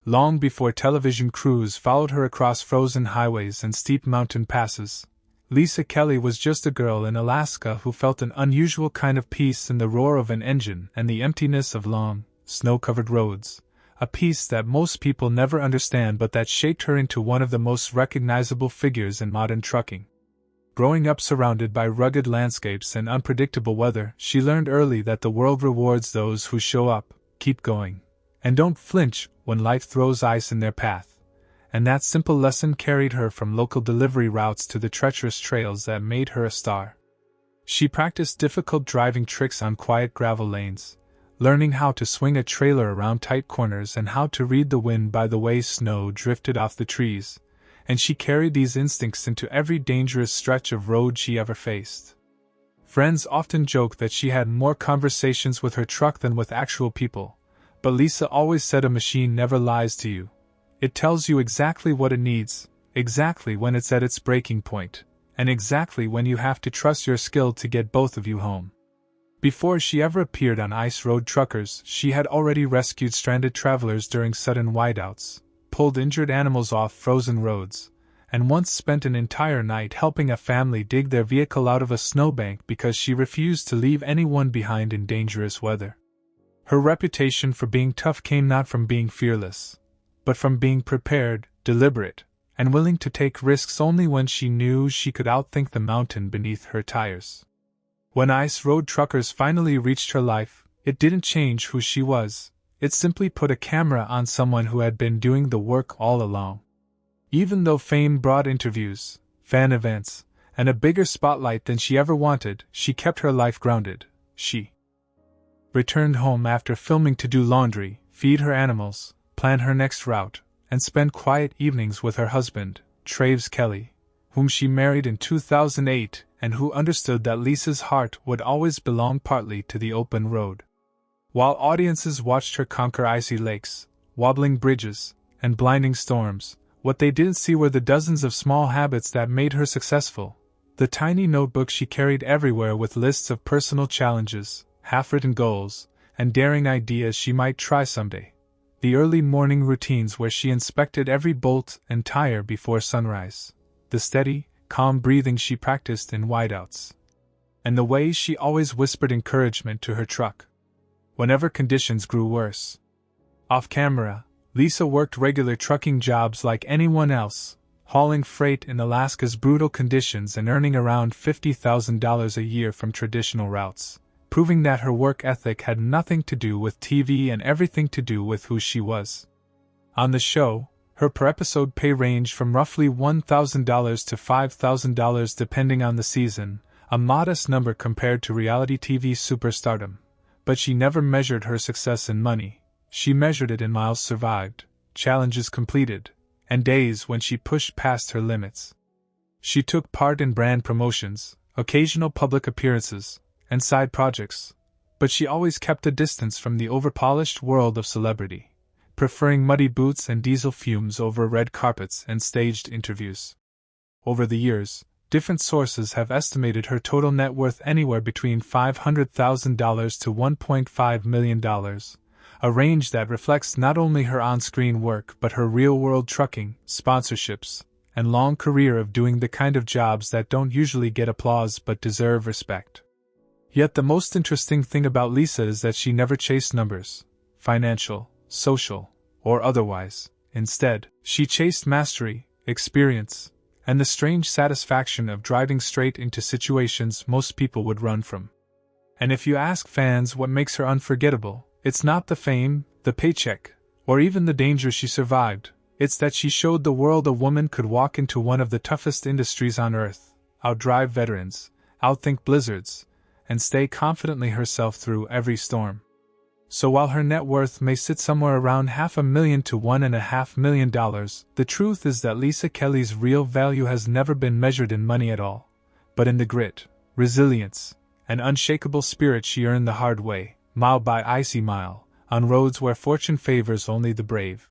Long before television crews followed her across frozen highways and steep mountain passes, Lisa Kelly was just a girl in Alaska who felt an unusual kind of peace in the roar of an engine and the emptiness of long, snow-covered roads, a peace that most people never understand but that shaped her into one of the most recognizable figures in modern trucking. Growing up surrounded by rugged landscapes and unpredictable weather, she learned early that the world rewards those who show up, keep going, and don't flinch when life throws ice in their path. And that simple lesson carried her from local delivery routes to the treacherous trails that made her a star. She practiced difficult driving tricks on quiet gravel lanes, learning how to swing a trailer around tight corners and how to read the wind by the way snow drifted off the trees, and she carried these instincts into every dangerous stretch of road she ever faced. Friends often joke that she had more conversations with her truck than with actual people, but Lisa always said a machine never lies to you. It tells you exactly what it needs, exactly when it's at its breaking point, and exactly when you have to trust your skill to get both of you home. Before she ever appeared on ice road truckers, she had already rescued stranded travelers during sudden whiteouts, pulled injured animals off frozen roads, and once spent an entire night helping a family dig their vehicle out of a snowbank because she refused to leave anyone behind in dangerous weather. Her reputation for being tough came not from being fearless, but from being prepared, deliberate, and willing to take risks only when she knew she could outthink the mountain beneath her tires. When ice road truckers finally reached her life, it didn't change who she was. It simply put a camera on someone who had been doing the work all along. Even though fame brought interviews, fan events, and a bigger spotlight than she ever wanted, she kept her life grounded. She returned home after filming to do laundry, feed her animals, plan her next route, and spend quiet evenings with her husband, Traves Kelly, whom she married in 2008 and who understood that Lisa's heart would always belong partly to the open road. While audiences watched her conquer icy lakes, wobbling bridges, and blinding storms, what they didn't see were the dozens of small habits that made her successful. The tiny notebook she carried everywhere with lists of personal challenges, half-written goals, and daring ideas she might try someday. The early morning routines where she inspected every bolt and tire before sunrise. The steady, calm breathing she practiced in whiteouts. And the way she always whispered encouragement to her truck whenever conditions grew worse. Off camera, Lisa worked regular trucking jobs like anyone else, hauling freight in Alaska's brutal conditions and earning around $50,000 a year from traditional routes, proving that her work ethic had nothing to do with TV and everything to do with who she was. On the show, her per-episode pay ranged from roughly $1,000 to $5,000 depending on the season, a modest number compared to reality TV superstardom. But she never measured her success in money. She measured it in miles survived, challenges completed, and days when she pushed past her limits. She took part in brand promotions, occasional public appearances, and side projects, but she always kept a distance from the overpolished world of celebrity, preferring muddy boots and diesel fumes over red carpets and staged interviews. Over the years, different sources have estimated her total net worth anywhere between $500,000 to $1.5 million, a range that reflects not only her on-screen work but her real-world trucking, sponsorships, and long career of doing the kind of jobs that don't usually get applause but deserve respect. Yet the most interesting thing about Lisa is that she never chased numbers, financial, social, or otherwise. Instead, she chased mastery, experience, and the strange satisfaction of driving straight into situations most people would run from. And if you ask fans what makes her unforgettable, it's not the fame, the paycheck, or even the danger she survived. It's that she showed the world a woman could walk into one of the toughest industries on earth, outdrive veterans, outthink blizzards, and stay confidently herself through every storm. So while her net worth may sit somewhere around $500,000 to $1.5 million, the truth is that Lisa Kelly's real value has never been measured in money at all, but in the grit, resilience, and unshakable spirit she earned the hard way, mile by icy mile, on roads where fortune favors only the brave.